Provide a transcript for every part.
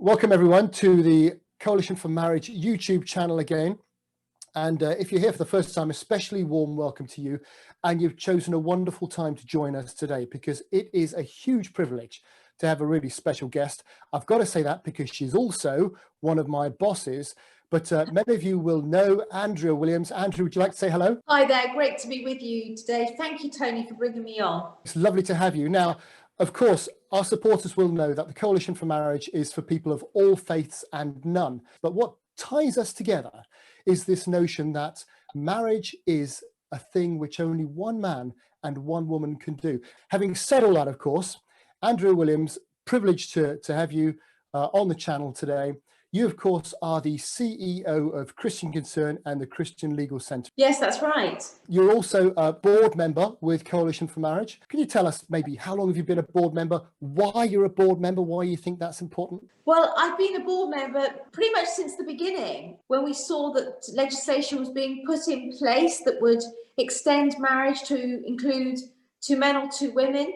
Welcome everyone to the Coalition for Marriage YouTube channel again. And if you're here for the first time, especially warm welcome to you. And you've chosen a wonderful time to join us today because it is a huge privilege to have a really special guest. I've got to say that because she's also one of my bosses. But many of you will know Andrea Williams. Andrea, would you like to say hello? Hi there, great to be with you today. Thank you, Tony, for bringing me on. It's lovely to have you. Now, of course, our supporters will know that the Coalition for Marriage is for people of all faiths and none. But what ties us together is this notion that marriage is a thing which only one man and one woman can do. Having said all that, of course, Andrea Williams, privileged to have you on the channel today. You, of course, are the CEO of Christian Concern and the Christian Legal Centre. Yes, that's right. You're also a board member with Coalition for Marriage. Can you tell us maybe how long have you been a board member, why you're a board member, why you think that's important? Well, I've been a board member pretty much since the beginning, when we saw that legislation was being put in place that would extend marriage to include 2 men or 2 women.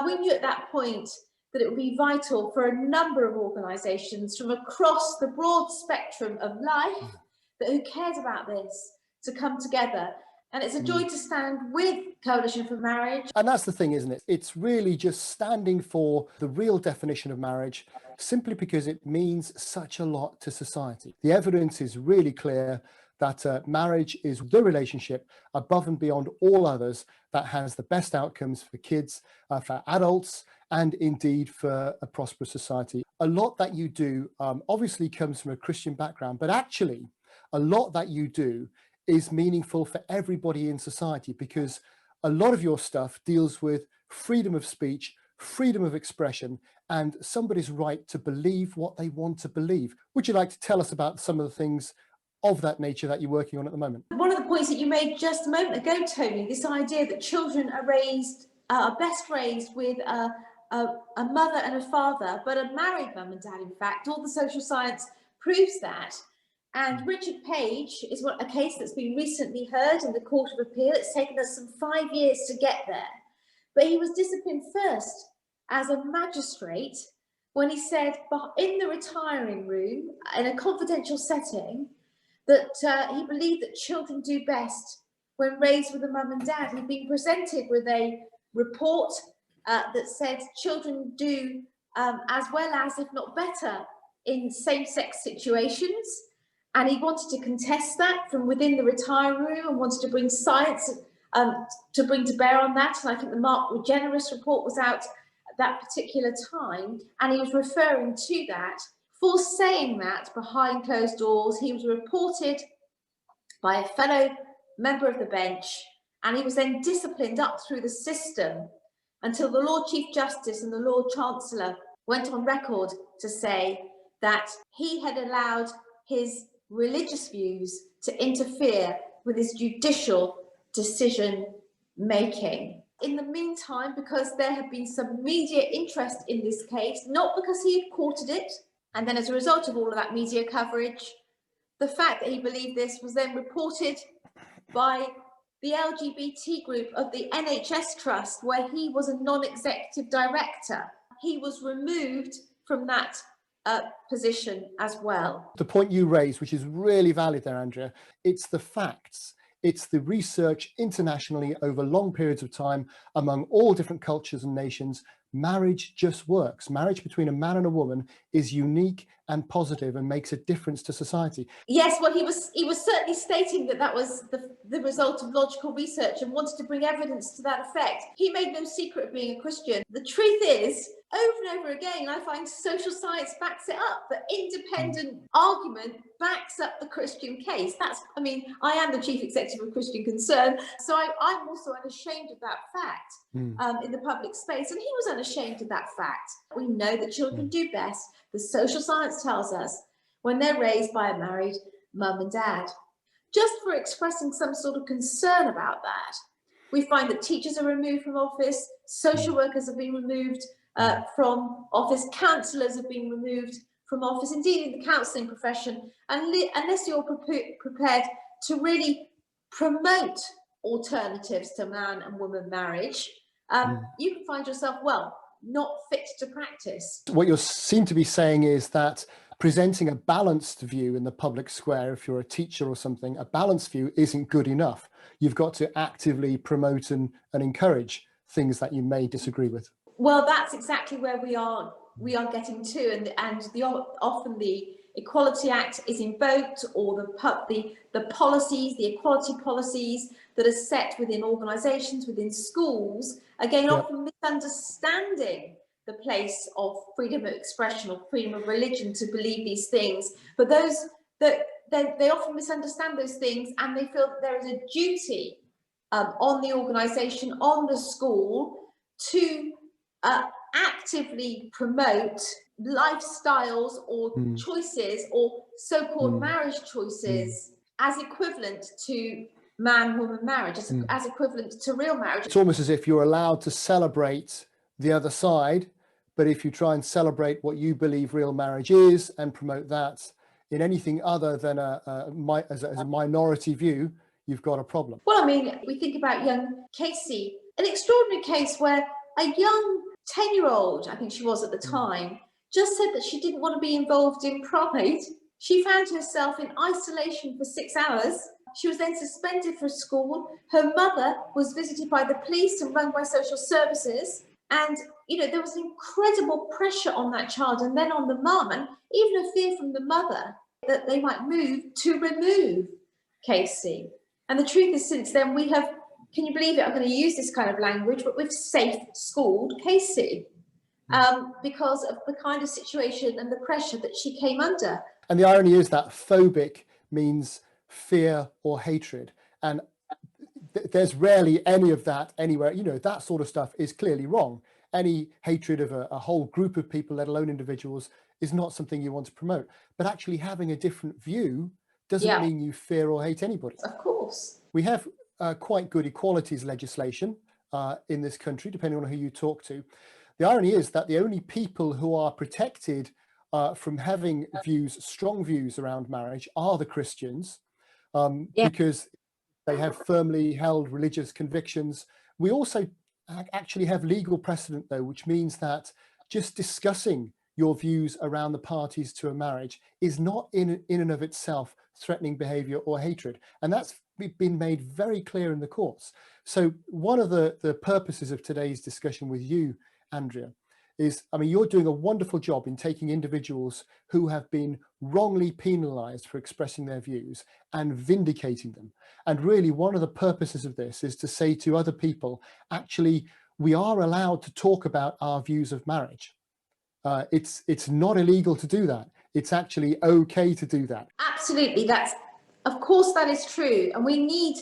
We knew at that point that it would be vital for a number of organisations from across the broad spectrum of life that who cares about this to come together. And it's a joy to stand with Coalition for Marriage. And that's the thing, isn't it? It's really just standing for the real definition of marriage, simply because it means such a lot to society. The evidence is really clear that marriage is the relationship above and beyond all others that has the best outcomes for kids, for adults, and indeed for a prosperous society. A lot that you do obviously comes from a Christian background, but actually a lot that you do is meaningful for everybody in society, because a lot of your stuff deals with freedom of speech, freedom of expression, and somebody's right to believe what they want to believe. Would you like to tell us about some of the things of that nature that you're working on at the moment? One of the points that you made just a moment ago, Tony, this idea that children are best raised with a mother and a father, but a married mum and dad, in fact. All the social science proves that. And Richard Page is a case that's been recently heard in the Court of Appeal. It's taken us some 5 years to get there. But he was disciplined first as a magistrate when he said in the retiring room, in a confidential setting, that he believed that children do best when raised with a mum and dad. He'd been presented with a report that said children do as well as, if not better, in same-sex situations. And he wanted to contest that from within the retiring room and wanted to bring science to bring to bear on that. And I think the Mark Regeneris report was out at that particular time. And he was referring to that. For saying that behind closed doors, he was reported by a fellow member of the bench, and he was then disciplined up through the system until the Lord Chief Justice and the Lord Chancellor went on record to say that he had allowed his religious views to interfere with his judicial decision making. In the meantime, because there had been some media interest in this case, not because he had courted it, and then as a result of all of that media coverage, the fact that he believed this was then reported by the LGBT group of the NHS Trust, where he was a non-executive director. He was removed from that position as well. The point you raised, which is really valid there, Andrea, it's the facts. It's the research internationally over long periods of time among all different cultures and nations. Marriage just works. Marriage between a man and a woman is unique and positive and makes a difference to society. Yes, well, he was certainly stating that was the result of logical research and wanted to bring evidence to that effect. He made no secret of being a Christian. The truth is, over and over again, I find social science backs it up. The independent argument backs up the Christian case. I am the chief executive of Christian Concern, so I'm also unashamed of that fact in the public space, and he was unashamed of that fact. We know that children do best, the social science tells us, when they're raised by a married mum and dad. Just for expressing some sort of concern about that, we find that teachers are removed from office, social workers have been removed from office, counsellors have been removed from office, indeed in the counselling profession, unless you're prepared to really promote alternatives to man and woman marriage, you can find yourself, well, not fit to practice. What you seem to be saying is that presenting a balanced view in the public square, if you're a teacher or something, a balanced view isn't good enough. You've got to actively promote and encourage things that you may disagree with. Well, that's exactly where we are getting to, and often the Equality Act is invoked, or the policies, the equality policies that are set within organisations, within schools, again, often misunderstanding the place of freedom of expression or freedom of religion to believe these things. But those that they often misunderstand those things, and they feel that there is a duty on the organisation, on the school, to actively promote lifestyles or choices, or so-called marriage choices, as equivalent to man-woman marriage, as equivalent to real marriage. It's almost as if you're allowed to celebrate the other side, but if you try and celebrate what you believe real marriage is and promote that in anything other than as a minority view, you've got a problem. Well, I mean, we think about young Casey, an extraordinary case where a young 10-year-old, I think she was at the time, just said that she didn't want to be involved in Pride. She found herself in isolation for 6 hours. She was then suspended from school. Her mother was visited by the police and run by social services. And, you know, there was incredible pressure on that child, and then on the mum, and even a fear from the mother that they might move to remove Casey. And the truth is, since then, we have, can you believe it, I'm going to use this kind of language, but we've safe-schooled Casey because of the kind of situation and the pressure that she came under. And the irony is that phobic means fear or hatred. And there's rarely any of that anywhere. You know, that sort of stuff is clearly wrong. Any hatred of a whole group of people, let alone individuals, is not something you want to promote. But actually having a different view doesn't mean you fear or hate anybody. Of course. We have quite good equalities legislation in this country, depending on who you talk to. The irony is that the only people who are protected from having strong views around marriage are the Christians, because they have firmly held religious convictions. We also actually have legal precedent, though, which means that just discussing your views around the parties to a marriage is not in and of itself threatening behavior or hatred. And that's been made very clear in the courts. So one of the purposes of today's discussion with you, Andrea, is, I mean, you're doing a wonderful job in taking individuals who have been wrongly penalized for expressing their views and vindicating them. And really, one of the purposes of this is to say to other people, actually, we are allowed to talk about our views of marriage. It's not illegal to do that. It's actually okay to do that. Absolutely. Of course, that is true. And we need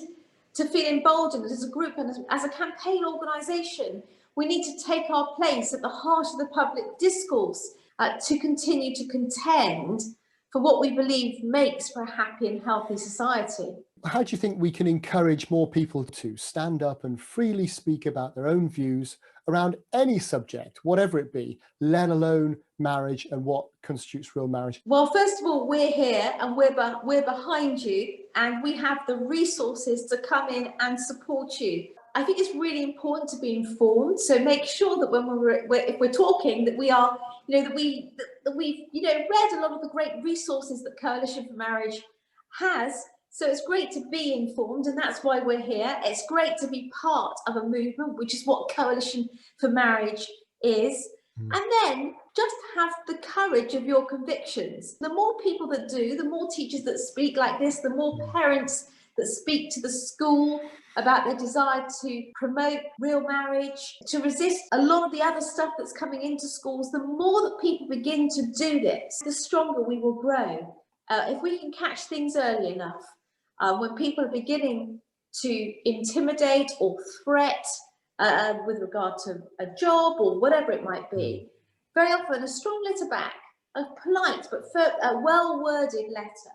to feel emboldened as a group and as a campaign organisation. We need to take our place at the heart of the public discourse to continue to contend for what we believe makes for a happy and healthy society. How do you think we can encourage more people to stand up and freely speak about their own views around any subject, whatever it be, let alone marriage and what constitutes real marriage? Well, first of all, we're here and we're behind you, and we have the resources to come in and support you. I think it's really important to be informed. So make sure that when if we're talking, that we are, that we've, read a lot of the great resources that Coalition for Marriage has. So it's great to be informed, and that's why we're here. It's great to be part of a movement, which is what Coalition for Marriage is. And then just have the courage of your convictions. The more people that do, the more teachers that speak like this, the more parents that speak to the school about their desire to promote real marriage, to resist a lot of the other stuff that's coming into schools, the more that people begin to do this, the stronger we will grow. If we can catch things early enough, when people are beginning to intimidate or threat with regard to a job or whatever it might be, very often a strong letter back, a polite but a well-worded letter,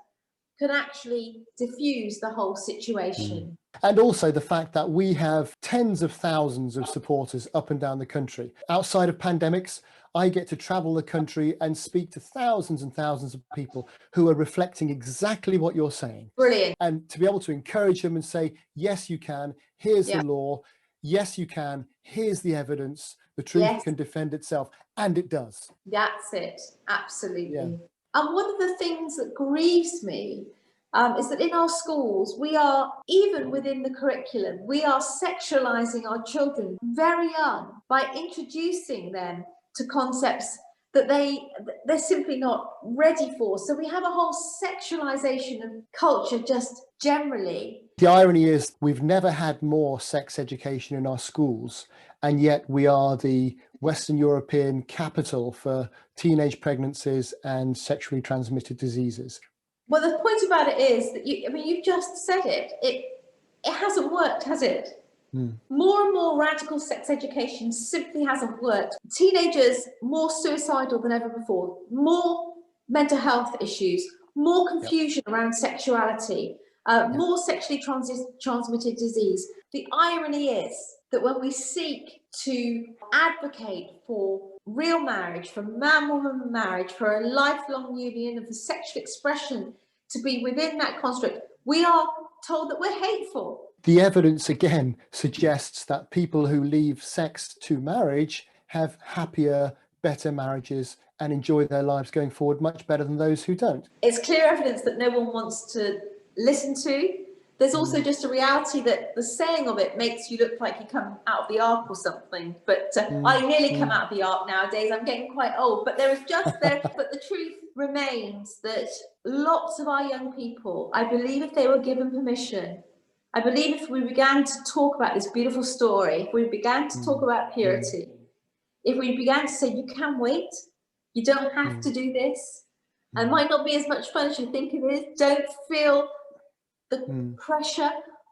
can actually diffuse the whole situation. And also the fact that we have tens of thousands of supporters up and down the country. Outside of pandemics, I get to travel the country and speak to thousands and thousands of people who are reflecting exactly what you're saying. Brilliant. And to be able to encourage them and say, yes, you can, here's the law, yes, you can. Here's the evidence. The truth Yes. can defend itself. And it does. That's it. Absolutely. Yeah. And one of the things that grieves me is that in our schools, we are, even within the curriculum, we are sexualizing our children very young by introducing them to concepts that they're simply not ready for. So we have a whole sexualization of culture just generally. The irony is we've never had more sex education in our schools, and yet we are the Western European capital for teenage pregnancies and sexually transmitted diseases. Well, the point about it is that you've just said it. It hasn't worked, has it? More and more radical sex education simply hasn't worked. Teenagers more suicidal than ever before, more mental health issues, more confusion around sexuality, more sexually transmitted disease. The irony is that when we seek to advocate for real marriage, for man-woman marriage, for a lifelong union of the sexual expression to be within that construct, we are told that we're hateful. The evidence again suggests that people who leave sex to marriage have happier, better marriages and enjoy their lives going forward much better than those who don't. It's clear evidence that no one wants to listen to. There's also just a reality that the saying of it makes you look like you come out of the ark or something. But I nearly come out of the ark nowadays. I'm getting quite old. But there is just there. But the truth remains that lots of our young people, I believe, if they were given permission, I believe if we began to talk about this beautiful story, if we began to talk about purity, if we began to say, you can wait, you don't have to do this, and it might not be as much fun as you think it is, don't feel the pressure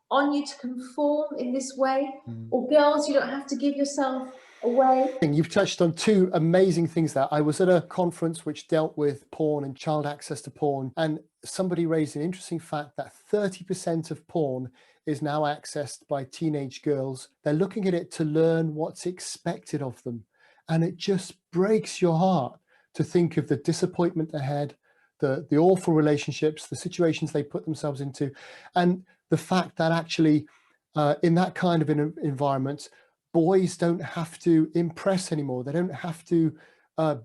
on you to conform in this way, or girls, you don't have to give yourself away. You've touched on two amazing things there. I was at a conference which dealt with porn and child access to porn, and somebody raised an interesting fact that 30% of porn is now accessed by teenage girls. They're looking at it to learn what's expected of them. And it just breaks your heart to think of the disappointment ahead, the awful relationships, the situations they put themselves into, and the fact that actually in that kind of an environment, boys don't have to impress anymore. They don't have to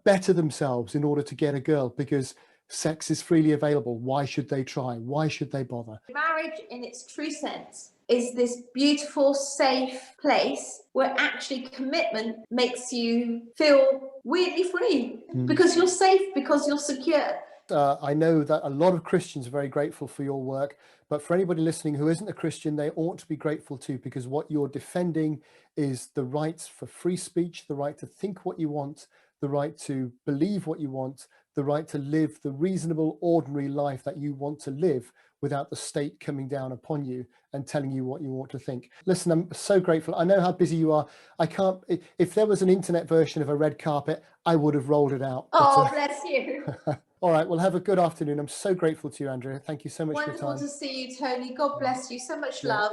better themselves in order to get a girl because sex is freely available. Why should they try? Why should they bother? Marriage in its true sense is this beautiful, safe place where actually commitment makes you feel weirdly free because you're safe, because you're secure. I know that a lot of Christians are very grateful for your work, but for anybody listening who isn't a Christian, they ought to be grateful too, because what you're defending is the rights for free speech, the right to think what you want, the right to believe what you want, the right to live the reasonable, ordinary life that you want to live without the state coming down upon you and telling you what you want to think. Listen, I'm so grateful. I know how busy you are. I can't, if there was an internet version of a red carpet, I would have rolled it out. Oh, bless you. All right, well, have a good afternoon. I'm so grateful to you, Andrea. Thank you so much for your time. Wonderful to see you, Tony. God bless you. So much love.